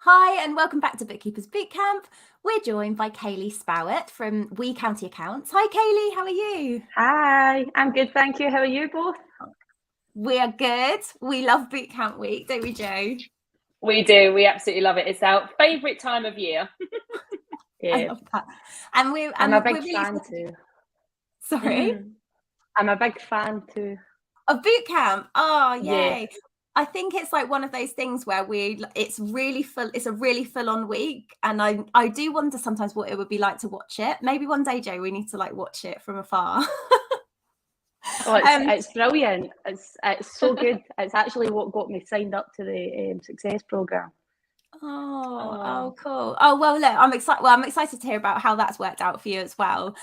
Hi, and welcome back to Bookkeepers Bootcamp. We're joined by Kayleigh Spowart from We County Accounts. Hi, Kayleigh, how are you? Hi, I'm good, thank you. How are you both? We are good. We love Bootcamp Week, don't we, Jo? We do. We absolutely love it. It's our favourite time of year. I love that. And I'm a big we're really fan too. Sorry? I'm a big fan too. Of Bootcamp? Oh, yay. Yeah. I think it's like one of those things where it's a really full-on week, and I do wonder sometimes what it would be like to watch it. Maybe one day, Jo, we need to watch it from afar. Oh, it's brilliant. It's so good. It's actually what got me signed up to the Success Programme. Oh, cool. Oh, well, look, I'm excited. Well, I'm excited to hear about how that's worked out for you as well.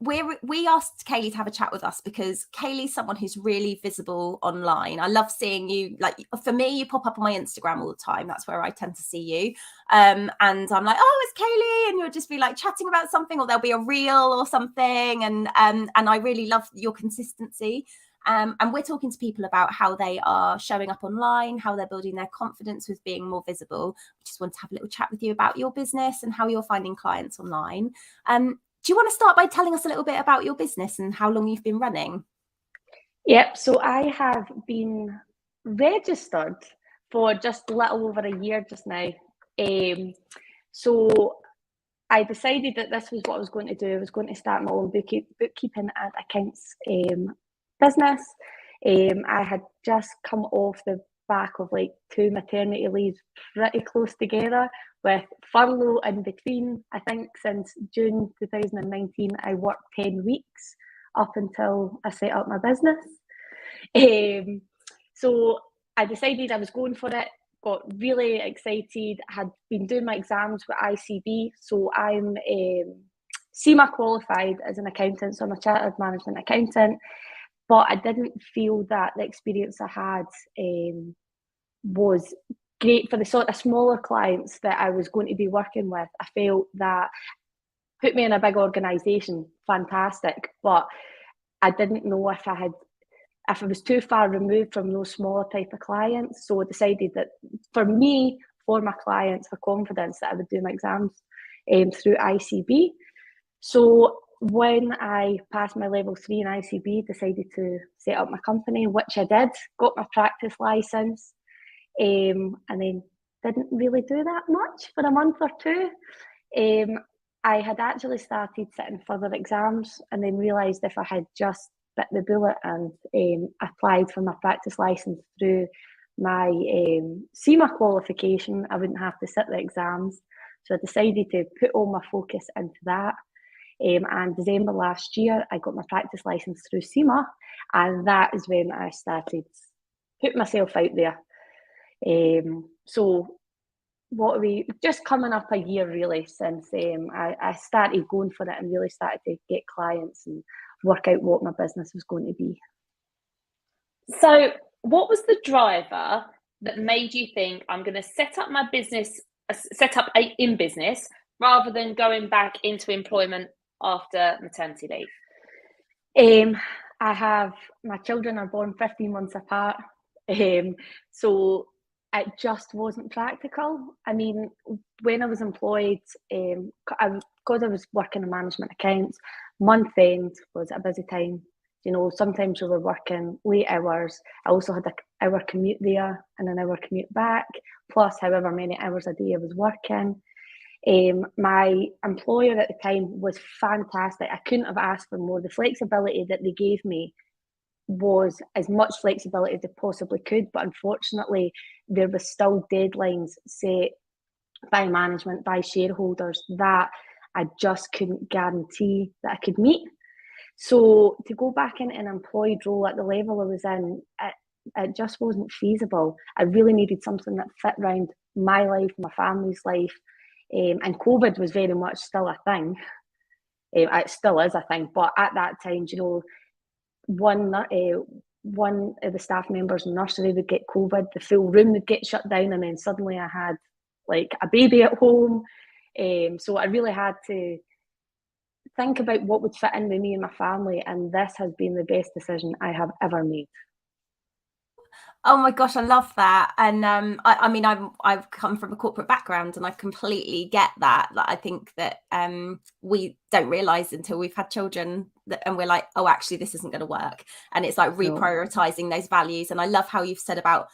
We asked Kayleigh to have a chat with us because Kayleigh's someone who's really visible online. I love seeing you. Like, for me, you pop up on my Instagram all the time. That's where I tend to see you. And I'm like, oh, it's Kayleigh, and you'll just be like chatting about something, or there'll be a reel or something. And I really love your consistency. And we're talking to people about how they are showing up online, how they're building their confidence with being more visible. We just want to have a little chat with you about your business and how you're finding clients online. Do you want to start by telling us a little bit about your business and how long you've been running? Yep, so I have been registered for just a little over a year just now. So I decided that this was what I was going to do. I was going to start my own bookkeeping and accounts business. I had just come off the back of like 2 maternity leaves pretty close together with furlough in between. I think since June 2019, I worked 10 weeks up until I set up my business. So I decided I was going for it, got really excited, had been doing my exams with ICB. So I'm CIMA qualified as an accountant, so I'm a chartered management accountant. But I didn't feel that the experience I had was great for the sort of smaller clients that I was going to be working with. I felt that put me in a big organisation, fantastic, but I didn't know if I was too far removed from those smaller type of clients. So I decided that for me, for my clients, for confidence, that I would do my exams through ICB. So when I passed my level 3 in ICB, decided to set up my company, which I did, got my practice license, and then didn't really do that much for a month or two. I had actually started sitting further exams and then realised if I had just bit the bullet and applied for my practice license through my CIMA qualification, I wouldn't have to sit the exams. So I decided to put all my focus into that. And December last year, I got my practice license through CIMA, and that is when I started putting myself out there. So what are we, just coming up a year really since I started going for it and really started to get clients and work out what my business was going to be. So what was the driver that made you think I'm going to set up my business, in business, rather than going back into employment after maternity leave? I have, my children are born 15 months apart. So it just wasn't practical. I mean, when I was employed, because I was working in management accounts, month end was a busy time. You know, sometimes we were working late hours. I also had an hour commute there and an hour commute back, plus however many hours a day I was working. My employer at the time was fantastic. I couldn't have asked for more. The flexibility that they gave me was as much flexibility as they possibly could, but unfortunately there was still deadlines set by management, by shareholders, that I just couldn't guarantee that I could meet. So to go back into an employed role at the level I was in, it just wasn't feasible. I really needed something that fit around my life, my family's life, and COVID was very much still a thing. It still is a thing, but at that time, you know, one of the staff members in nursery would get COVID, the full room would get shut down, and then suddenly I had like a baby at home. So I really had to think about what would fit in with me and my family, and this has been the best decision I have ever made. Oh my gosh, I love that. And I mean, I've come from a corporate background, and I completely get that. Like, I think that we don't realize until we've had children that, and we're like, oh, actually, this isn't going to work. And it's like reprioritizing those values. And I love how you've said about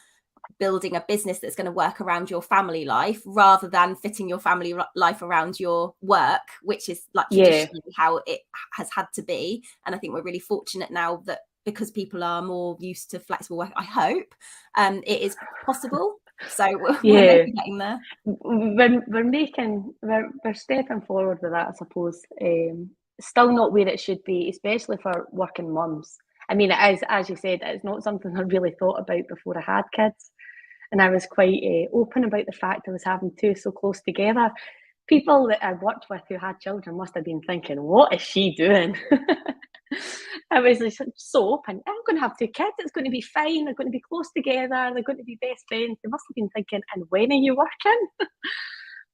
building a business that's going to work around your family life rather than fitting your family life around your work, which is like traditionally how it has had to be. And I think we're really fortunate now that because people are more used to flexible work, I hope it is possible. So we're maybe getting there. We're stepping forward with that, I suppose. Still not where it should be, especially for working mums. I mean, it is, as you said, it's not something I really thought about before I had kids. And I was quite open about the fact I was having two so close together. People that I worked with who had children must have been thinking, what is she doing? I was so open. I'm going to have two kids. It's going to be fine. They're going to be close together. They're going to be best friends. They must have been thinking, and when are you working?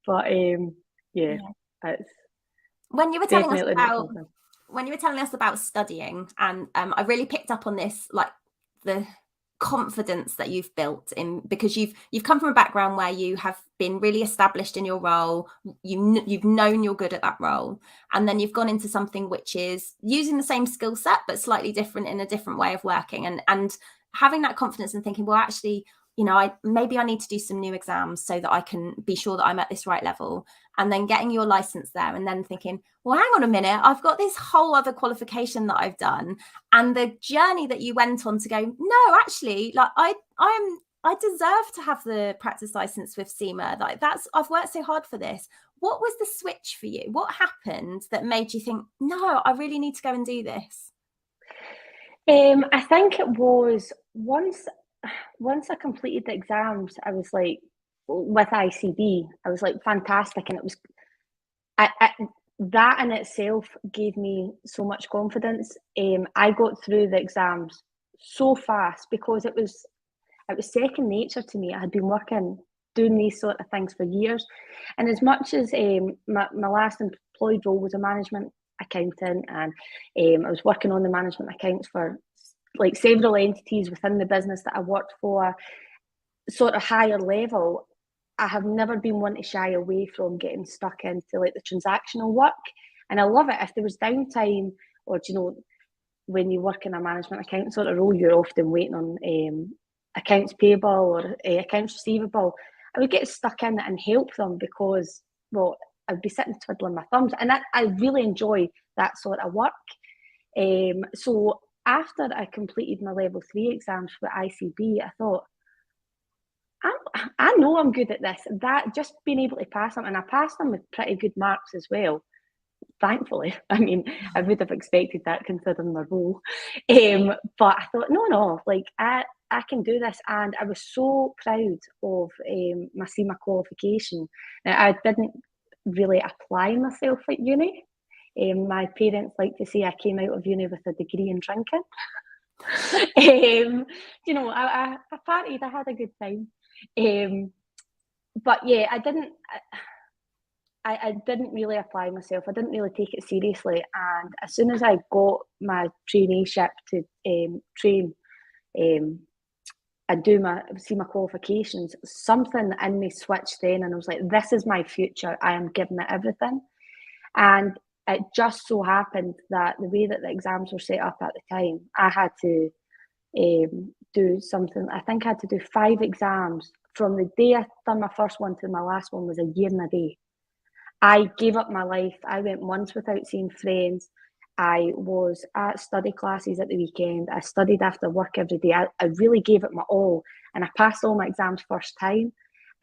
But it's when you were telling us about studying, and I really picked up on this, like the confidence that you've built in, because you've come from a background where you have been really established in your role. You've known you're good at that role, and then you've gone into something which is using the same skill set but slightly different in a different way of working, and having that confidence and thinking, well, actually, you know, maybe I need to do some new exams so that I can be sure that I'm at this right level, and then getting your license there, and then thinking, well, hang on a minute, I've got this whole other qualification that I've done, and the journey that you went on to go, no, actually, like I deserve to have the practice license with SEMA. Like I've worked so hard for this. What was the switch for you? What happened that made you think, no, I really need to go and do this? I think it was once I completed the exams, I was like, with ICB, I was like, fantastic. And it was, that in itself gave me so much confidence. I got through the exams so fast because it was second nature to me. I had been doing these sort of things for years. And as much as my last employed role was a management accountant, and I was working on the management accounts for like several entities within the business that I worked for, sort of higher level, I have never been one to shy away from getting stuck into like the transactional work. And I love it. If there was downtime, or you know, when you work in a management account sort of role, you're often waiting on accounts payable or accounts receivable. I would get stuck in it and help them because, well, I'd be sitting twiddling my thumbs, and I really enjoy that sort of work. So after I completed my level 3 exams for ICB, I thought, I know I'm good at this. That just being able to pass them, and I passed them with pretty good marks as well. Thankfully, I mean, I would have expected that considering my role. But I thought, no, like I can do this, and I was so proud of my SEMA qualification. Now, I didn't really apply myself at uni. My parents like to say I came out of uni with a degree in drinking. You know, I partied, I had a good time. But yeah, I didn't really apply myself. I didn't really take it seriously. And as soon as I got my traineeship to train and see my qualifications, something in me switched then, and I was like, this is my future. I am giving it everything. And it just so happened that the way that the exams were set up at the time, I had to do something. I think I had to do 5 exams. From the day I done my first one to my last one was a year and a day. I gave up my life. I went months without seeing friends. I was at study classes at the weekend. I studied after work every day. I really gave it my all, and I passed all my exams first time.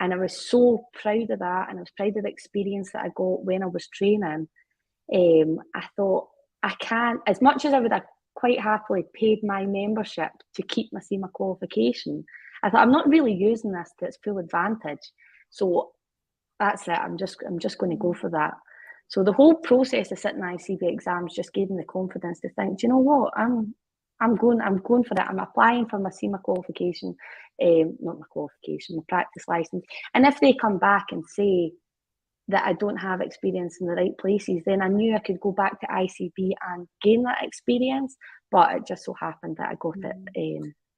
And I was so proud of that, and I was proud of the experience that I got when I was training. I thought, I can't, as much as I would have quite happily paid my membership to keep my SEMA qualification, I thought, I'm not really using this to its full advantage. So that's it. I'm just going to go for that. So the whole process of sitting ICB exams just gave me the confidence to think, do you know what? I'm going for that. I'm applying for my SEMA qualification, not my qualification, my practice license. And if they come back and say that I don't have experience in the right places, then I knew I could go back to ICB and gain that experience. But it just so happened that I got it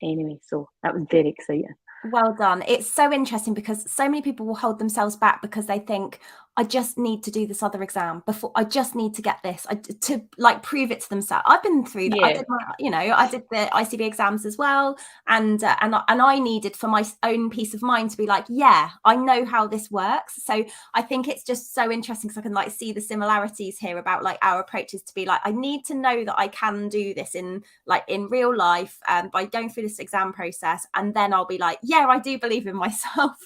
anyway, so that was very exciting. Well done. It's so interesting because so many people will hold themselves back because they think, I just need to do this other exam before, I just need to get this to like prove it to themselves. I've been through that. I did I did the ICB exams as well, and I needed for my own peace of mind to be like, yeah, I know how this works. So I think it's just so interesting because I can like see the similarities here about like our approaches to be like, I need to know that I can do this in real life by going through this exam process, and then I'll be like, yeah, I do believe in myself.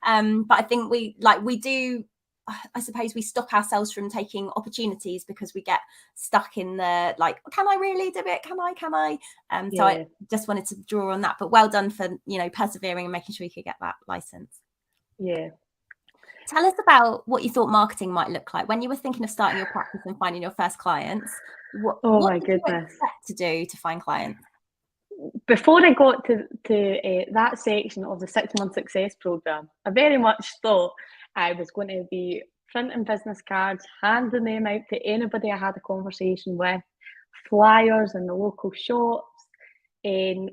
But I think we do, I suppose we stop ourselves from taking opportunities because we get stuck in the like, can I really do it? Can I? So I just wanted to draw on that. But well done for persevering and making sure you could get that license. Yeah. Tell us about what you thought marketing might look like when you were thinking of starting your practice and finding your first clients. What did you expect to do to find clients? Before I got to that section of the 6-month success program, I very much thought I was going to be printing business cards, handing them out to anybody I had a conversation with, flyers in the local shops, and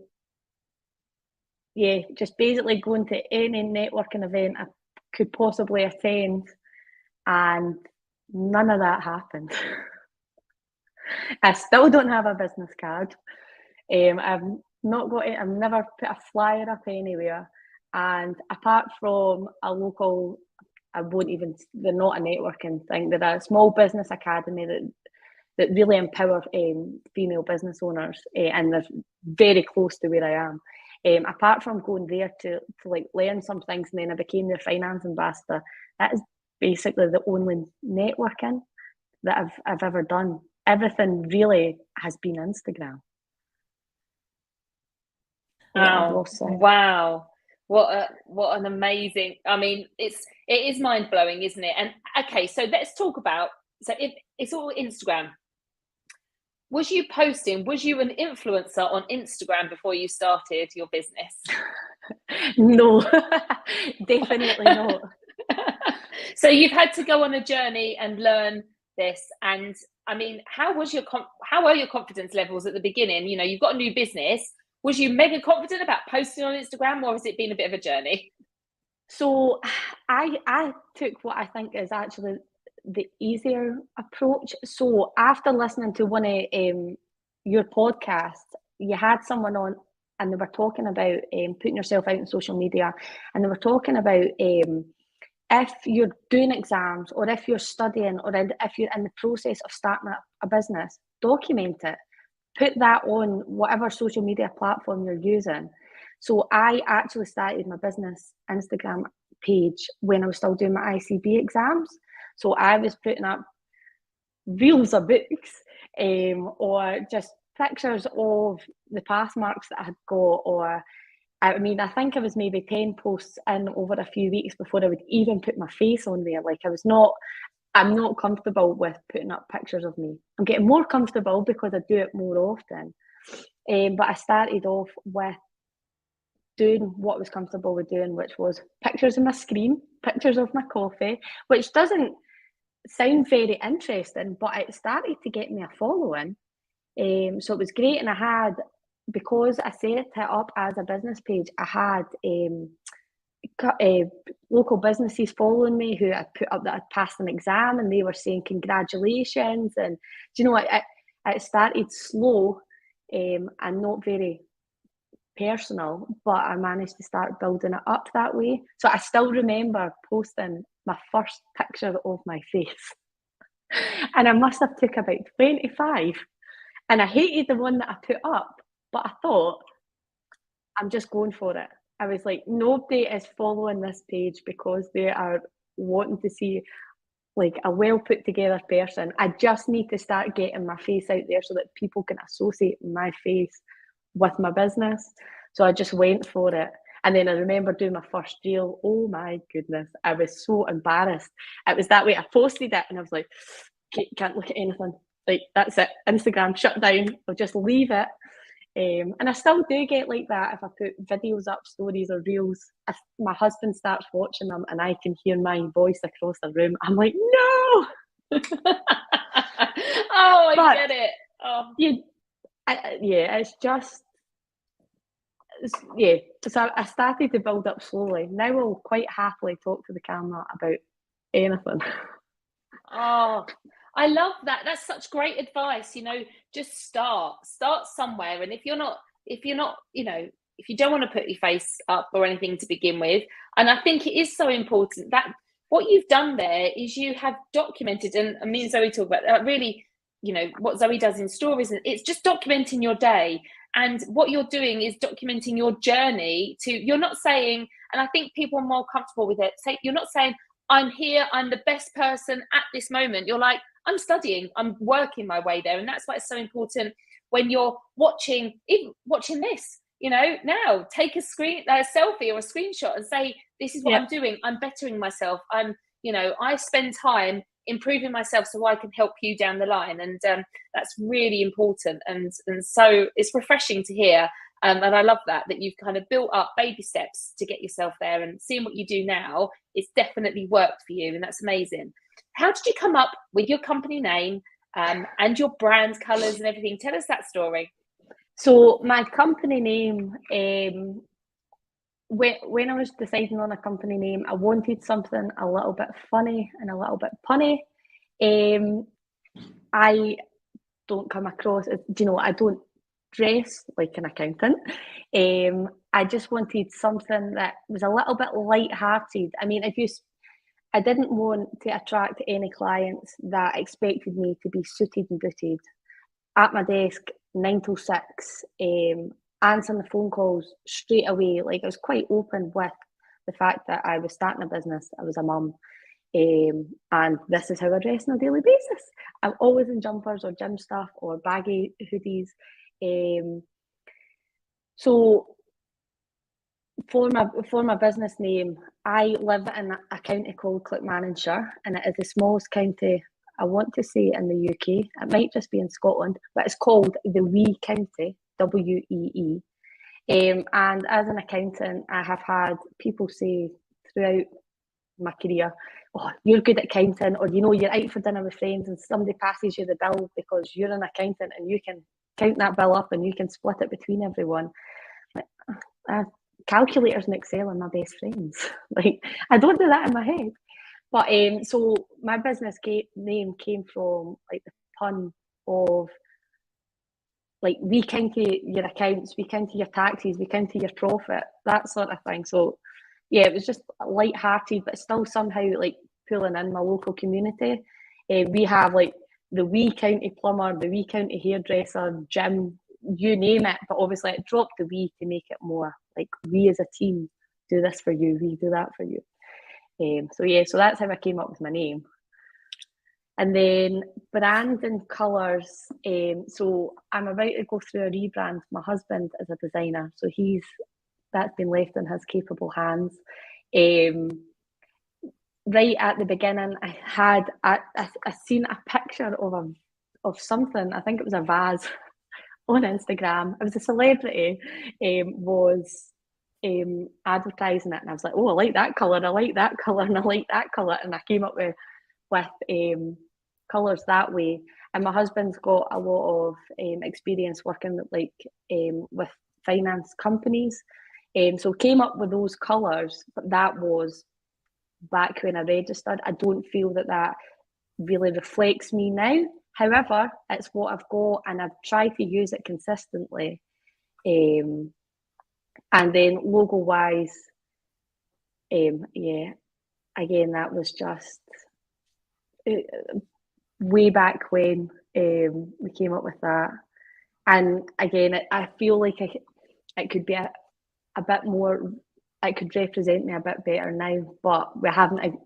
just basically going to any networking event I could possibly attend, and none of that happened. I still don't have a business card. I've never put a flyer up anywhere, and apart from a local, they're not a networking thing, they're a small business academy that really empower female business owners, and they're very close to where I am. Apart from going there to like learn some things, and then I became their finance ambassador, that is basically the only networking that I've ever done. Everything really has been Instagram. Wow. What an amazing, I mean, it is mind-blowing, isn't it? And okay, so let's talk about, so it's all Instagram. Was you an influencer on Instagram before you started your business? No, definitely not. So you've had to go on a journey and learn this. And I mean, how were your confidence levels at the beginning? You've got a new business. Was you mega confident about posting on Instagram, or has it been a bit of a journey? So I took what I think is actually the easier approach. So after listening to one of your podcasts, you had someone on and they were talking about putting yourself out on social media, and they were talking about if you're doing exams, or if you're studying, or if you're in the process of starting a business, document it. Put that on whatever social media platform you're using. So I actually started my business Instagram page when I was still doing my ICB exams. So I was putting up reels of books, or just pictures of the pass marks that I had got, or I think I was maybe 10 posts in over a few weeks before I would even put my face on there. Like I'm not comfortable with putting up pictures of me. I'm getting more comfortable because I do it more often. But I started off with doing what I was comfortable with doing, which was pictures of my screen, pictures of my coffee, which doesn't sound very interesting, but it started to get me a following. So it was great. And I had, because I set it up as a business page, I had local businesses following me who I put up that I'd passed an exam, and they were saying congratulations. And it started slow and not very personal, but I managed to start building it up that way. So I still remember posting my first picture of my face, and I must have took about 25, and I hated the one that I put up, but I thought, I'm just going for it. I was like, nobody is following this page because they are wanting to see like a well put together person. I just need to start getting my face out there so that people can associate my face with my business. So I just went for it. And then I remember doing my first reel. Oh my goodness, I was so embarrassed. It was that way. I posted it and I was like, can't look at anything. Like, that's it. Instagram shut down. I'll just leave it. And I still do get like that if I put videos up, stories or reels. If my husband starts watching them and I can hear my voice across the room, I'm like, no. I get it. Yeah, it's just yeah, so I started to build up slowly. Now I'll quite happily talk to the camera about anything. Oh, I love that. That's such great advice. Just start somewhere. And if you're not, if you don't want to put your face up or anything to begin with, and I think it is so important that what you've done there is you have documented, and me and Zoe talk about that really, what Zoe does in stories, and it's just documenting your day. And what you're doing is documenting your journey you're not saying, and I think people are more comfortable with it, you're not saying, I'm here, I'm the best person at this moment. You're like, I'm studying, I'm working my way there. And that's why it's so important when you're watching this, now take a selfie or a screenshot and say, this is what I'm doing. I'm bettering myself. I spend time improving myself so I can help you down the line. And that's really important. And so it's refreshing to hear. And I love that you've kind of built up baby steps to get yourself there, and seeing what you do now, it's definitely worked for you. And that's amazing. How did you come up with your company name and your brand colors and everything? Tell us that story. So my company name, when I was deciding on a company name, I wanted something a little bit funny and a little bit punny. I don't come across as, I don't dress like an accountant. I just wanted something that was a little bit light-hearted. I mean, I didn't want to attract any clients that expected me to be suited and booted at my desk 9 till 6, answering the phone calls straight away. Like, I was quite open with the fact that I was starting a business, I was a mum, and this is how I dress on a daily basis. I'm always in jumpers or gym stuff or baggy hoodies. So for my business name, I live in a county called Clackmannanshire, and it is the smallest county, I want to say, in the UK. It might just be in Scotland, but it's called the Wee County, WEE. And as an accountant, I have had people say throughout my career, oh, you're good at counting, or you're out for dinner with friends and somebody passes you the bill because you're an accountant and you can count that bill up and you can split it between everyone. Calculators and Excel are my best friends. Like, I don't do that in my head. But so my business name came from like the pun of, like, we count your accounts, we count your taxes, we count your profit, that sort of thing. So yeah, it was just light-hearted, but still somehow like pulling in my local community. We have like the Wee County plumber, the Wee County hairdresser, gym, you name it. But obviously it dropped the wee to make it more like, we as a team do this for you, we do that for you. So that's how I came up with my name. And then brand and colours. So I'm about to go through a rebrand. My husband is a designer, so that's been left in his capable hands. Right at the beginning, I seen a picture of something. I think it was a vase on Instagram. It was a celebrity was advertising it, and I was like, oh, I like that colour, I like that colour, and I like that colour, and I came up with colours that way. And my husband's got a lot of experience working with finance companies, so came up with those colours. But that was back when I registered. I don't feel that really reflects me now. However, it's what I've got, and I've tried to use it consistently. And then logo wise, again, that was just way back when we came up with that. And again, I feel like it could be a bit more, it could represent me a bit better now, but we haven't.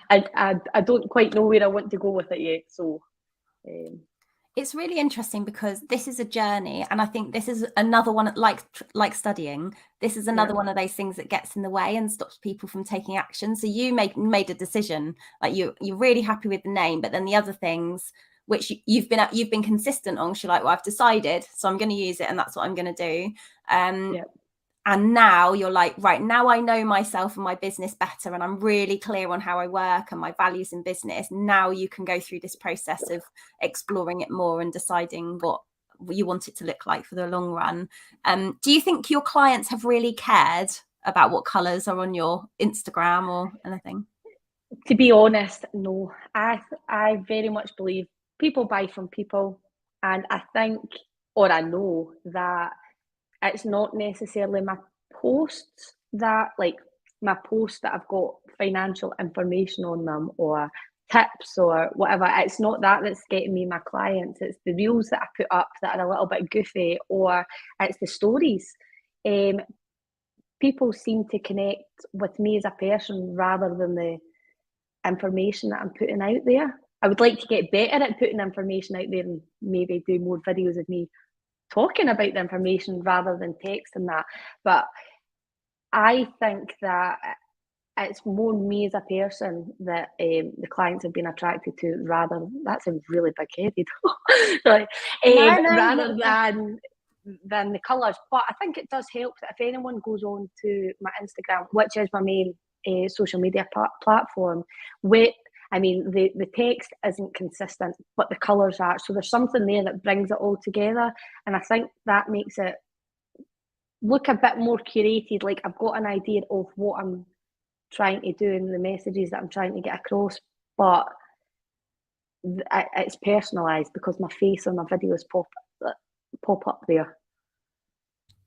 I don't quite know where I want to go with it yet. So it's really interesting because this is a journey, and I think this is another one, like studying, this is another one of those things that gets in the way and stops people from taking action. So you made a decision, like you're really happy with the name, but then the other things which you've been consistent on, you're like, well, I've decided, so I'm going to use it, and that's what I'm going to do. And now you're like, right, now I know myself and my business better, and I'm really clear on how I work and my values in business. Now you can go through this process of exploring it more and deciding what you want it to look like for the long run. Do you think your clients have really cared about what colours are on your Instagram or anything? To be honest, no. I very much believe people buy from people, and I think, or I know that it's not necessarily my posts that, like my posts that I've got financial information on them or tips or whatever. It's not that that's getting me my clients. It's the reels that I put up that are a little bit goofy, or it's the stories. People seem to connect with me as a person rather than the information that I'm putting out there. I would like to get better at putting information out there and maybe do more videos of me talking about the information rather than texting that. But I think that it's more me as a person that the clients have been attracted to, rather, that's a really big headed, right? Rather than the colours. But I think it does help that if anyone goes on to my Instagram, which is my main social media platform, the text isn't consistent, but the colours are. So there's something there that brings it all together. And I think that makes it look a bit more curated, like I've got an idea of what I'm trying to do and the messages that I'm trying to get across, but it's personalised because my face on my videos pop up there.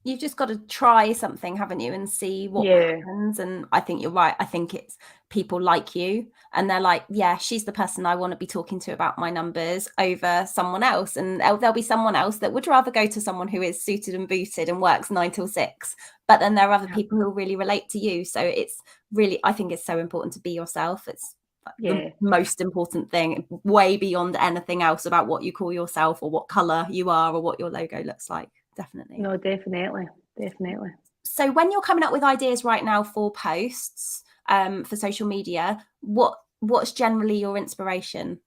You've just got to try something, haven't you, and see what happens. And I think you're right. I think it's people like you and they're like, yeah, she's the person I want to be talking to about my numbers over someone else. And there'll be someone else that would rather go to someone who is suited and booted and works 9 till 6. But then there are other people who really relate to you. So it's really, I think it's so important to be yourself. It's the most important thing, way beyond anything else about what you call yourself or what colour you are or what your logo looks like. Definitely. No, definitely. So when you're coming up with ideas right now for posts for social media, what's generally your inspiration?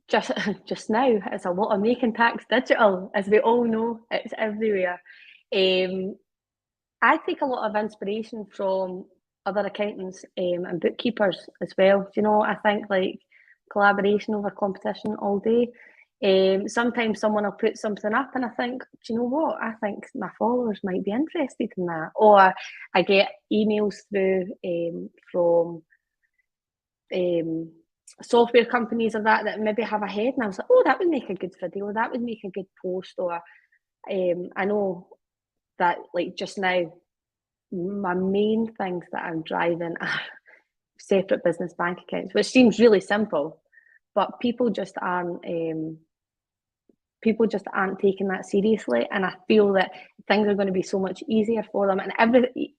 Just now, it's a lot of making tax digital, as we all know. It's everywhere. I take a lot of inspiration from other accountants and bookkeepers as well. Do you know, I think like collaboration over competition all day. Sometimes someone will put something up and I think, do you know what? I think my followers might be interested in that. Or I get emails through from software companies or that maybe have a head, and I was like, oh, that would make a good video, that would make a good post. Or I know that like just now, my main things that I'm driving are separate business bank accounts, which seems really simple, but people just aren't taking that seriously. And I feel that things are going to be so much easier for them. And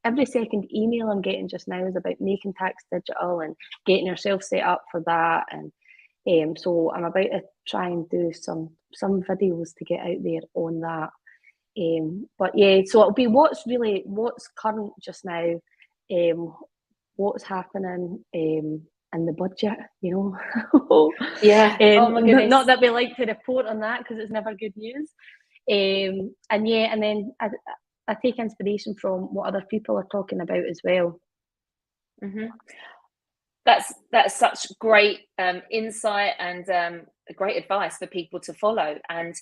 every second email I'm getting just now is about making tax digital and getting yourself set up for that. And so I'm about to try and do some videos to get out there on that. But yeah, so it'll be what's current just now, what's happening in the budget, you know. Yeah. Oh my goodness. Not that we like to report on that because it's never good news. And then I take inspiration from what other people are talking about as well. Mm-hmm. That's such great insight and great advice for people to follow. And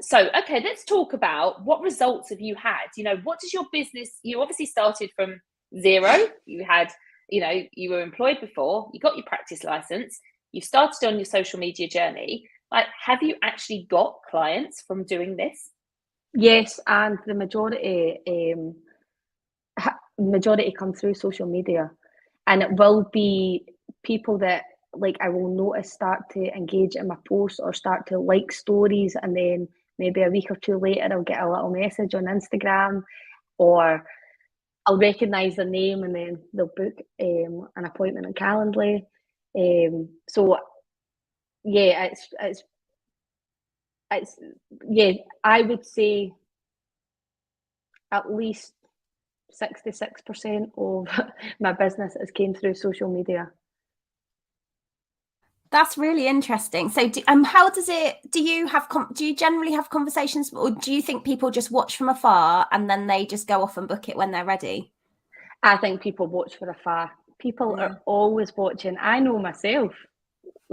so, okay, let's talk about what results have you had? You know, what does your business, you obviously started from zero. You had, you were employed before, you got your practice license, you started on your social media journey. Like, have you actually got clients from doing this? Yes, and the majority come through social media, and it will be people that like I will notice start to engage in my posts or start to like stories, and then maybe a week or two later I'll get a little message on Instagram, or I'll recognise their name and then they'll book an appointment on Calendly. So yeah, it's I would say at least 66% of my business has came through social media. That's really interesting. So how does it, do you generally have conversations, or do you think people just watch from afar and then they just go off and book it when they're ready? I think people watch from afar. People are always watching. I know myself.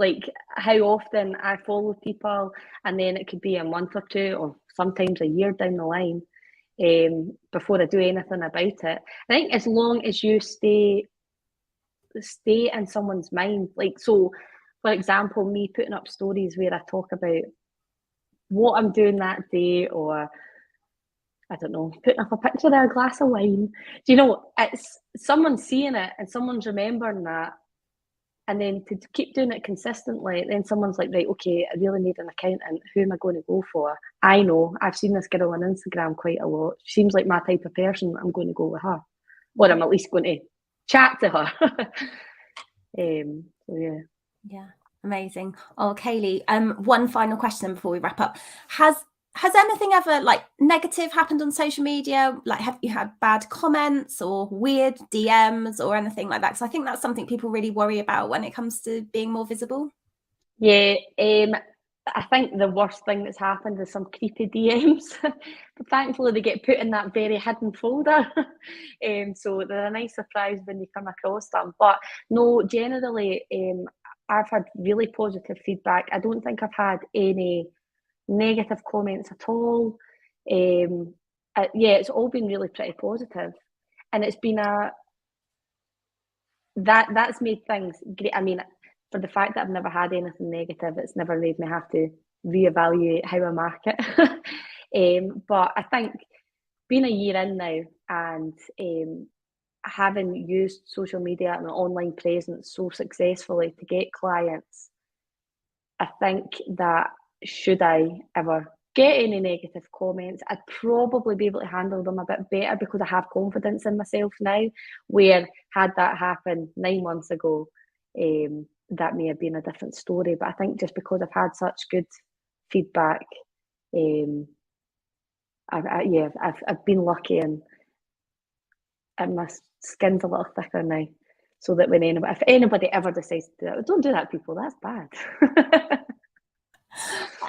like how often I follow people and then it could be a month or two or sometimes a year down the line before I do anything about it. I think as long as you stay in someone's mind, like, so for example, me putting up stories where I talk about what I'm doing that day, or I don't know, putting up a picture of a glass of wine. Do you know, it's someone seeing it and someone's remembering that, and then to keep doing it consistently, then someone's like, right, okay, I really need an accountant. Who am I going to go for? I know, I've seen this girl on Instagram quite a lot. She seems like my type of person. I'm going to go with her. Or I'm at least going to chat to her. So yeah. Yeah, amazing. Oh, Kayleigh, one final question before we wrap up. Has anything ever like negative happened on social media? Like, have you had bad comments or weird DMs or anything like that? Because I think that's something people really worry about when it comes to being more visible. Yeah, I think the worst thing that's happened is some creepy DMs. But thankfully, they get put in that very hidden folder. So they're a nice surprise when you come across them. But no, generally, I've had really positive feedback. I don't think I've had any negative comments at all. Yeah, it's all been really pretty positive, and it's been that's made things great. I mean, for the fact that I've never had anything negative, it's never made me have to reevaluate how I market. But I think being a year in now and having used social media and an online presence so successfully to get clients, I think that should I ever get any negative comments, I'd probably be able to handle them a bit better because I have confidence in myself now, where had that happened 9 months ago, that may have been a different story. But I think just because I've had such good feedback, I've been lucky, and my skin's a little thicker now, so that when if anybody ever decides to do that, don't do that, people, that's bad.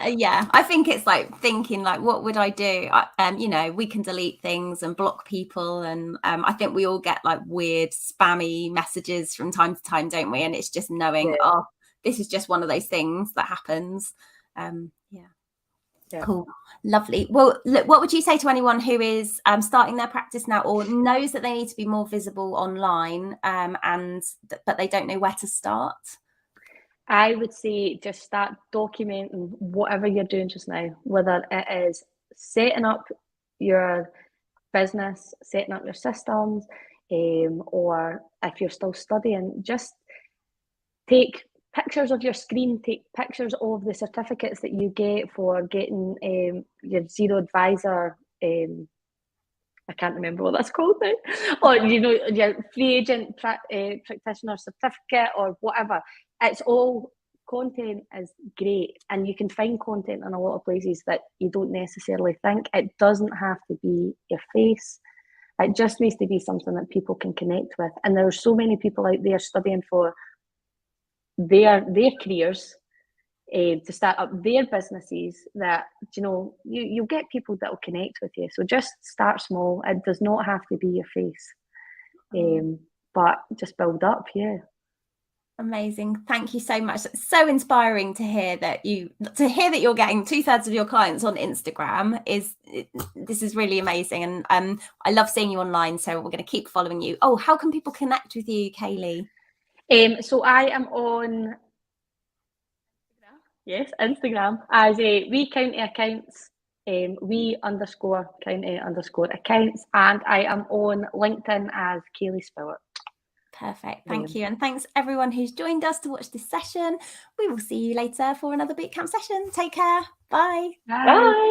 Yeah, I think it's like thinking like, what would I do? You know, we can delete things and block people, and I think we all get like weird spammy messages from time to time, don't we? And it's just knowing, oh, this is just one of those things that happens. Yeah. Cool, lovely. Well, look, what would you say to anyone who is starting their practice now, or knows that they need to be more visible online, but they don't know where to start? I would say just start documenting whatever you're doing just now, whether it is setting up your business, setting up your systems, or if you're still studying, just take pictures of your screen, take pictures of the certificates that you get for getting your Zero Advisor, I can't remember what that's called now, or your free agent practitioner certificate or whatever. It's all, content is great, and you can find content in a lot of places that you don't necessarily think. It doesn't have to be your face. It just needs to be something that people can connect with. And there are so many people out there studying for their careers, to start up their businesses, that you'll get people that will connect with you. So just start small. It does not have to be your face, but just build up. Yeah. Amazing. Thank you so much. It's so inspiring to hear that you're getting 2/3 of your clients on Instagram. This is really amazing, and I love seeing you online, so we're going to keep following you. Oh, how can people connect with you, Kayleigh? So I am on Instagram as We County Accounts, we_county_accounts, and I am on LinkedIn as Kayleigh Spowart. Perfect. Thank you. And thanks everyone who's joined us to watch this session. We will see you later for another bootcamp session. Take care. Bye. Bye.